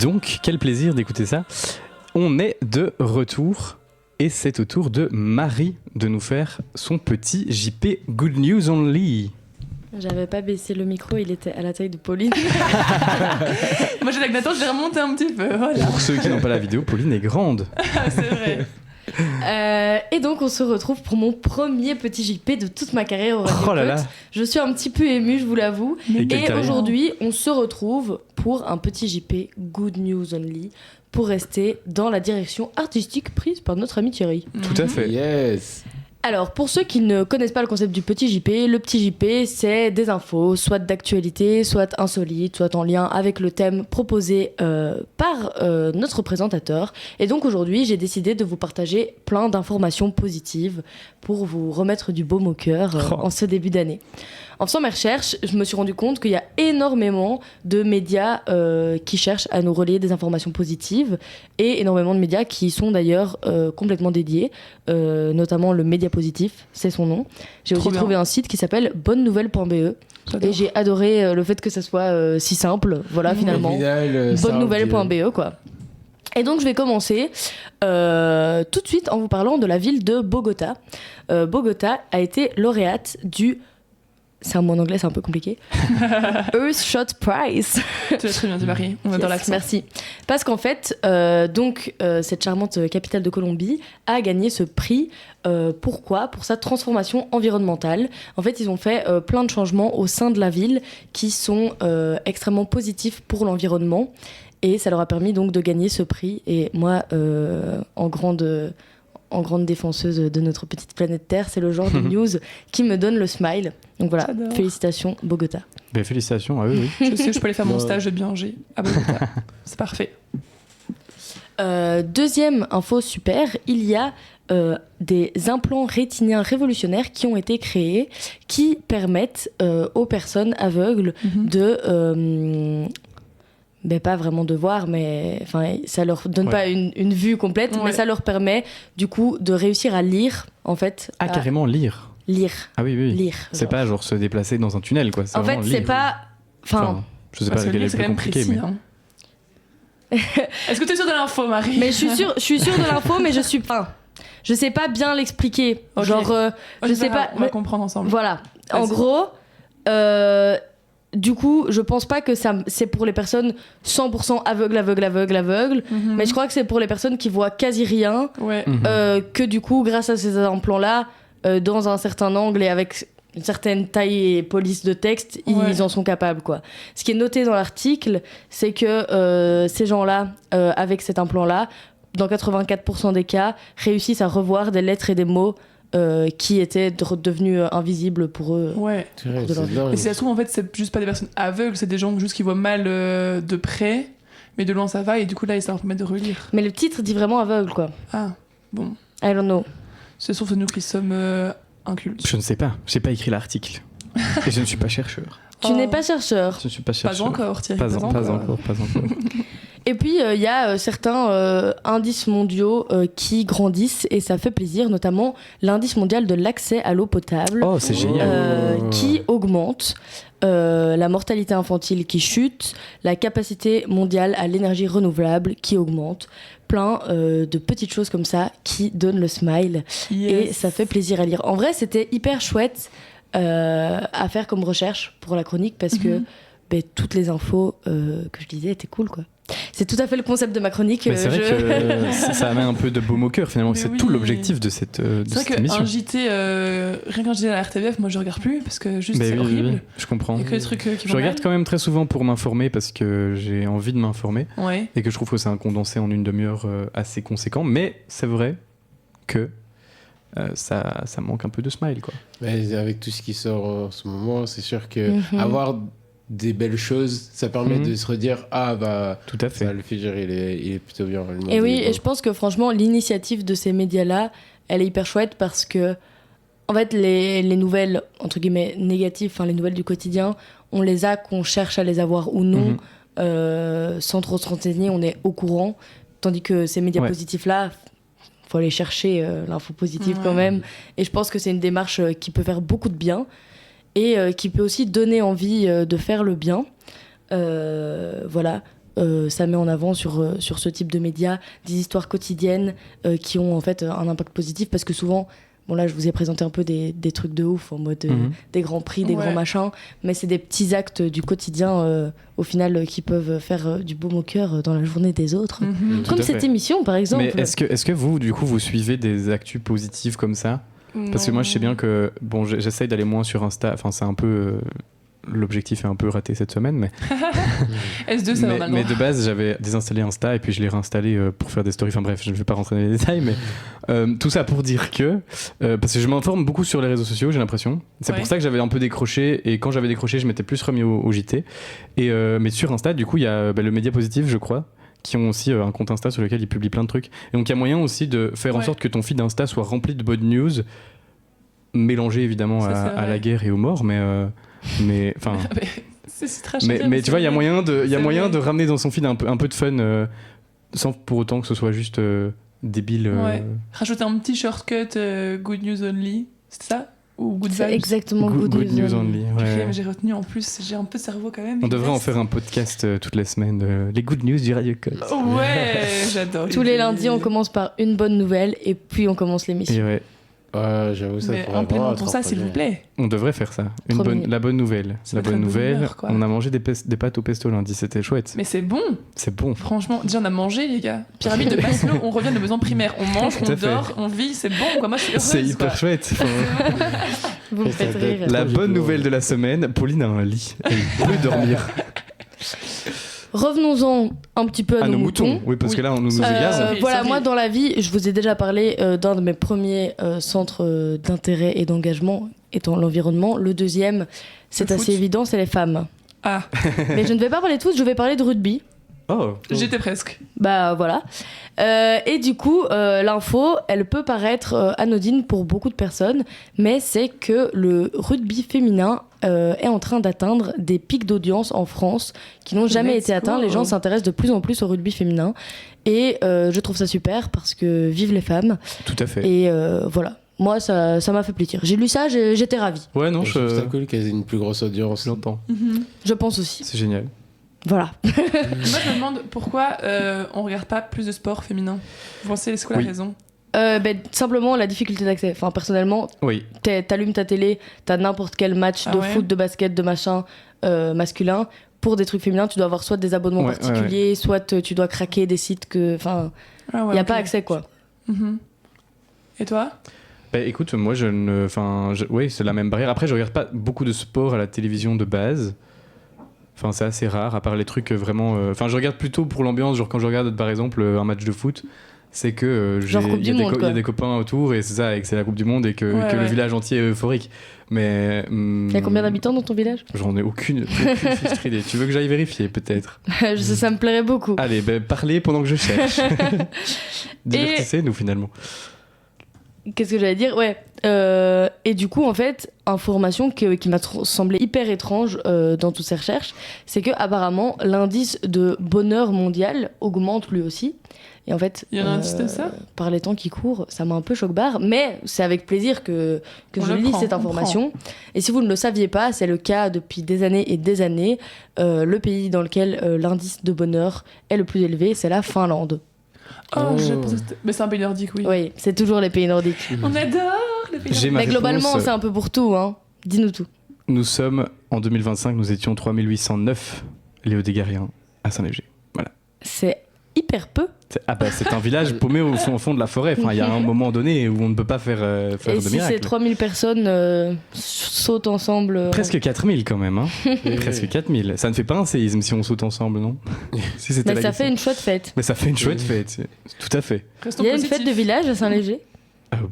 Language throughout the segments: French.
Donc, quel plaisir d'écouter ça. On est de retour et c'est au tour de Marie de nous faire son petit JP Good News Only. J'avais pas baissé le micro, il était à la taille de Pauline. Moi j'ai l'agnaton, je l'ai remonté un petit peu. Voilà. Pour ceux qui n'ont pas la vidéo, Pauline est grande. C'est vrai. Et donc on se retrouve pour mon premier petit JP de toute ma carrière au Radio Oh là là. Côte. Je suis un petit peu émue, je vous l'avoue. Et quelle Et carrière. aujourd'hui, on se retrouve pour un petit JP Good News Only pour rester dans la direction artistique prise par notre ami Thierry. Tout à fait. Yes. Alors, pour ceux qui ne connaissent pas le concept du petit JP, le petit JP, c'est des infos, soit d'actualité, soit insolites, soit en lien avec le thème proposé par notre présentateur. Et donc aujourd'hui, j'ai décidé de vous partager plein d'informations positives pour vous remettre du baume au cœur en ce début d'année. En faisant mes recherches, je me suis rendu compte qu'il y a énormément de médias qui cherchent à nous relayer des informations positives et énormément de médias qui sont d'ailleurs complètement dédiés, notamment le Média Positif, c'est son nom. J'ai Trop aussi bien. trouvé un site qui s'appelle bonnenouvelle.be et j'ai adoré le fait que ça soit si simple, voilà finalement. Au final, ça Bonnenouvelle.be quoi. Et donc je vais commencer tout de suite en vous parlant de la ville de Bogota. Bogota a été lauréate du... C'est un mot en anglais, c'est un peu compliqué. Earthshot Prize. Tu l'as très bien dit, Marie. On adore Yes, l'accent. merci. Parce qu'en fait, cette charmante capitale de Colombie a gagné ce prix. Pourquoi ? Pour sa transformation environnementale. En fait, ils ont fait plein de changements au sein de la ville qui sont extrêmement positifs pour l'environnement. Et ça leur a permis donc de gagner ce prix. Et moi, en grande défenseuse de notre petite planète Terre, c'est le genre de news qui me donne le smile. Donc voilà, J'adore. félicitations Bogota. Ben, félicitations à eux, oui. Je sais que je peux aller faire mon Ouais. stage de biologie à Bogota. C'est parfait. Deuxième info super, il y a des implants rétiniens révolutionnaires qui ont été créés qui permettent aux personnes aveugles de... pas vraiment de voir, mais ça leur donne Ouais. pas une vue complète, Ouais. mais ça leur permet du coup de réussir à lire, en fait. Ah, à carrément lire. Lire. Ah oui, oui. Lire. C'est genre. pas genre se déplacer dans un tunnel, quoi. C'est En fait, vraiment c'est lire. pas... Enfin, je sais Parce pas que quel est lui, le c'est plus quand même compliqué, précis. mais... Hein. Est-ce que tu es sûre de l'info, Marie? mais je suis sûre de l'info, mais je sais pas bien l'expliquer. Ok. Genre, je sais pas... On va comprendre ensemble. Voilà. En Vas-y. gros, du coup, je pense pas que c'est pour les personnes 100% aveugles, Mhm. mais je crois que c'est pour les personnes qui voient quasi rien, Ouais. que du coup, grâce à ces implants-là, dans un certain angle et avec une certaine taille et police de texte, Ouais. ils en sont capables, quoi. Ce qui est noté dans l'article, c'est que ces gens-là, avec cet implant-là, dans 84% des cas, réussissent à revoir des lettres et des mots qui étaient devenus invisibles pour eux. Ouais. Purée, de leur c'est vie. dingue. Mais si ça se trouve, en fait, c'est juste pas des personnes aveugles, c'est des gens juste qui voient mal de près, mais de loin ça va, et du coup là, ça leur permet de relire. Mais le titre dit vraiment aveugle, quoi. Ah, bon. I don't know. C'est sauf nous qui sommes incultes. Je ne sais pas. J'ai pas écrit l'article. Et je ne suis pas chercheur. Tu Oh. n'es pas chercheur. Je ne suis pas Pas chercheur. encore, Thierry. Pas encore. Et puis, il y a certains indices mondiaux qui grandissent et ça fait plaisir, notamment l'indice mondial de l'accès à l'eau potable Oh, c'est génial. qui augmente, la mortalité infantile qui chute, la capacité mondiale à l'énergie renouvelable qui augmente. Plein de petites choses comme ça qui donnent le smile et ça fait plaisir à lire. En vrai, c'était hyper chouette à faire comme recherche pour la chronique parce que toutes les infos que je lisais étaient cool, quoi. C'est tout à fait le concept de ma chronique. Mais c'est vrai que ça amène un peu de baume au cœur finalement. Mais C'est oui. tout l'objectif de cette C'est vrai émission. qu'un JT, rien qu'un JT à la RTBF, moi je regarde plus parce que juste Ben c'est oui, oui, horrible. oui, je comprends. Il y a que les trucs qui Je vont regarde mal. quand même très souvent pour m'informer parce que j'ai envie de m'informer Ouais. et que je trouve que c'est un condensé en une demi-heure assez conséquent. Mais c'est vrai que ça manque un peu de smile, quoi. Mais avec tout ce qui sort en ce moment, c'est sûr que Mhm. avoir des belles choses, ça permet Mhm. de se redire ah bah Tout à fait. ça, le futur il est plutôt bien. le monde, Et oui, il est et beau. je pense que franchement, l'initiative de ces médias-là, elle est hyper chouette parce que, en fait, les nouvelles, entre guillemets, négatives, enfin les nouvelles du quotidien, on les a, qu'on cherche à les avoir ou non, sans trop se renseigner, on est au courant. Tandis que ces médias Ouais. positifs-là, faut aller chercher l'info positive Ouais. quand même. Et je pense que c'est une démarche qui peut faire beaucoup de bien et qui peut aussi donner envie de faire le bien. Voilà. ça met en avant sur ce type de médias des histoires quotidiennes qui ont en fait un impact positif, parce que souvent, bon là je vous ai présenté un peu des trucs de ouf en mode des grands prix, des grands machins, mais c'est des petits actes du quotidien au final qui peuvent faire du baume au cœur dans la journée des autres. Comme cette émission par exemple. Mais est-ce que vous, du coup, vous suivez des actus positives comme ça ? Parce que moi je sais bien que bon, j'essaye d'aller moins sur Insta, enfin c'est un peu l'objectif est un peu raté cette semaine, mais S2 ça va mais de base j'avais désinstallé Insta et puis je l'ai réinstallé pour faire des stories, enfin bref je ne vais pas rentrer dans les détails, mais tout ça pour dire que parce que je m'informe beaucoup sur les réseaux sociaux, j'ai l'impression, c'est pour ça que j'avais un peu décroché, et quand j'avais décroché je m'étais plus remis au JT, et mais sur Insta du coup il y a le Média Positif je crois, qui ont aussi un compte Insta sur lequel ils publient plein de trucs. Et donc il y a moyen aussi de faire en sorte que ton feed Insta soit rempli de bonnes news, mélangées évidemment à la guerre et aux morts, mais enfin. mais tu vois, il y a moyen de ramener dans son feed un peu de fun, sans pour autant que ce soit juste débile. Rajouter un petit shortcut Good News Only, c'est ça? Ou Good Vibes? Exactement, Good News Only. Ouais. Mais j'ai retenu en plus, j'ai un peu de cerveau quand même. On devrait en faire un podcast toutes les semaines, les Good News du Radio Code. Ouais, j'adore. Tous les lundis, on commence par une bonne nouvelle et puis on commence l'émission. Ouais. J'avoue, ça mais pourrait implémentons ça s'il vous plaît. On devrait faire ça. La bonne nouvelle. La bonne nouvelle. Humeur, on a mangé des pâtes au pesto lundi, c'était chouette. Mais c'est bon. C'est bon. Franchement, déjà on a mangé les gars. Pyramide de Maslow, on revient de besoins primaires. On mange, on dort, on vit, c'est bon quoi. Moi je suis heureuse. C'est hyper chouette. Vous me faites rire. La bonne nouvelle de la semaine, Pauline a un lit. Elle peut dormir. Revenons-en un petit peu à nos moutons. Oui, parce que là, on nous égare. Voilà, moi, dans la vie, je vous ai déjà parlé d'un de mes premiers centres d'intérêt et d'engagement étant l'environnement. Le deuxième, c'est assez évident, c'est les femmes. Ah. Mais je ne vais pas parler de foot, je vais parler de rugby. Oh. J'étais presque. Bah voilà. Et du coup, l'info, elle peut paraître anodine pour beaucoup de personnes, mais c'est que le rugby féminin est en train d'atteindre des pics d'audience en France qui n'ont jamais été atteints. Les gens s'intéressent de plus en plus au rugby féminin. Et je trouve ça super parce que vive les femmes. Tout à fait. Et voilà. Moi, ça m'a fait plaisir. J'ai lu ça, j'étais ravie. Ouais, non, je trouve ça cool qu'elles aient une plus grosse audience. J'entends. Je pense aussi. C'est génial. Voilà. Moi, je me demande pourquoi on regarde pas plus de sport féminin. Vous pensez, c'est quoi la raison? Simplement la difficulté d'accès. Enfin, personnellement, t'allumes ta télé, t'as n'importe quel match de foot, de basket, de machin masculin. Pour des trucs féminins, tu dois avoir soit des abonnements particuliers, soit tu dois craquer des sites que. Enfin, il n'y a pas accès, quoi. Et toi? Écoute, moi, oui, c'est la même barrière. Après, je regarde pas beaucoup de sport à la télévision de base. Enfin, c'est assez rare, à part les trucs vraiment. Enfin, je regarde plutôt pour l'ambiance. Genre, quand je regarde par exemple un match de foot, c'est que il y a des copains autour et c'est ça, et que c'est la Coupe du Monde et que le village entier est euphorique. Mais. Il y a combien d'habitants dans ton village? J'en ai aucune fichtre idée. Tu veux que j'aille vérifier, peut-être? Ça me plairait beaucoup. Allez, parlez pendant que je cherche. Divertissez-nous finalement. Qu'est-ce que j'allais dire? Et du coup, en fait, information qui m'a semblé hyper étrange dans toutes ces recherches, c'est que apparemment l'indice de bonheur mondial augmente lui aussi. Et en fait, il y a un indice de ça? Par les temps qui courent, ça m'a un peu choc-barre, mais c'est avec plaisir que je lis cette information. Et si vous ne le saviez pas, c'est le cas depuis des années et des années. Le pays dans lequel l'indice de bonheur est le plus élevé, c'est la Finlande. Mais c'est un pays nordique, oui. Oui, c'est toujours les pays nordiques. On adore les pays nordiques. Mais globalement, c'est un peu pour tout, hein. Dis-nous tout. Nous sommes en 2025, nous étions 3809 Léodégariens à Saint-Léger. Voilà. C'est hyper peu. C'est un village paumé au fond de la forêt. Enfin, il y a un moment donné où on ne peut pas faire de miracle. Et si ces 3000 personnes sautent ensemble... Presque 4000 quand même. Hein. Presque 4000. Ça ne fait pas un séisme si on saute ensemble, non? Mais ça fait une chouette fête. Mais ça fait une chouette fête, tout à fait. Il y a une fête de village à Saint-Léger?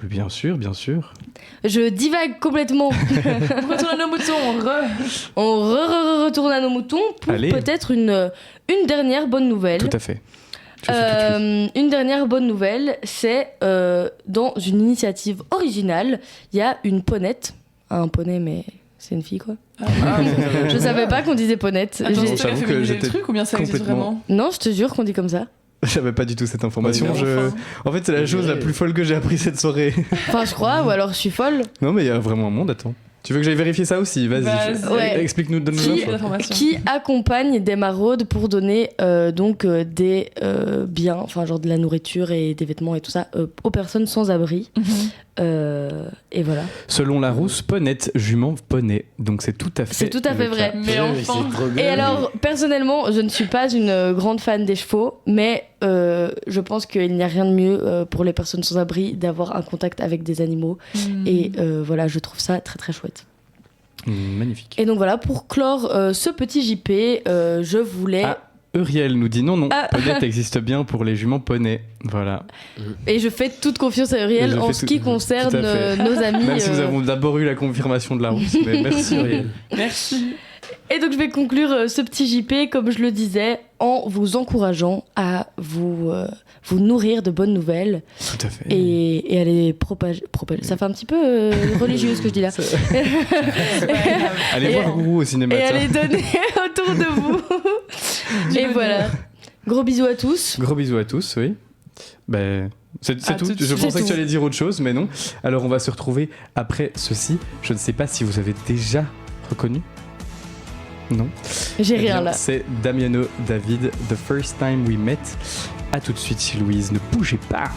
Bien sûr, bien sûr. Je divague complètement. On retourne à nos moutons. On retourne à nos moutons pour peut-être une dernière bonne nouvelle. Tout à fait. Une dernière bonne nouvelle, c'est dans une initiative originale, il y a une ponette. Un poney, mais c'est une fille, quoi. Je savais pas qu'on disait ponette. Attends, j'avoue que j'étais le truc ou bien ça existe vraiment? Non, je te jure qu'on dit comme ça. J'avais pas du tout cette information. En fait, c'est la chose la plus folle que j'ai appris cette soirée. Enfin, je crois, ou alors je suis folle. Non, mais il y a vraiment un monde, attends. Tu veux que j'aille vérifier ça aussi? Vas-y. Vas-y. Ouais. Explique-nous, donne-nous Qui- l'info. l'information. Qui accompagne des maraudes pour donner des biens, enfin genre de la nourriture et des vêtements et tout ça aux personnes sans abri. Et voilà. Selon Larousse, ponette, jument, poney. Donc c'est tout à fait. C'est tout à fait le vrai. cas. Mais enfin. c'est trop bien. Et alors, personnellement, je ne suis pas une grande fan des chevaux, mais je pense qu'il n'y a rien de mieux pour les personnes sans abri d'avoir un contact avec des animaux. Et voilà, je trouve ça très très chouette. Magnifique. Et donc voilà, pour clore ce petit JP, je voulais... Ah, Uriel nous dit non, Ah. ponette existe bien pour les juments poney. Voilà. Et je fais toute confiance à Et Uriel je en fais ce tout- qui tout concerne à fait. nos amis. Même si nous avons d'abord eu la confirmation de Larousse, mais merci Uriel. Merci. Et donc je vais conclure ce petit JP, comme je le disais, en vous encourageant à vous nourrir de bonnes nouvelles Tout à fait. et à les propager. Ça fait un petit peu religieux ce que je dis là. Allez Et- voir Gourou au cinéma. Et à tiens. les donner autour de vous. Et voilà. Gros bisous à tous. Gros bisous à tous, oui. Ben, c'est À tout. tout de Je suite. pensais que C'est tu allais dire autre chose, mais non. Alors on va se retrouver après ceci. Je ne sais pas si vous avez déjà reconnu. Non. J'ai Eh rien bien, là. C'est Damiano David, The First Time We Met. À tout de suite chez Louise, ne bougez pas.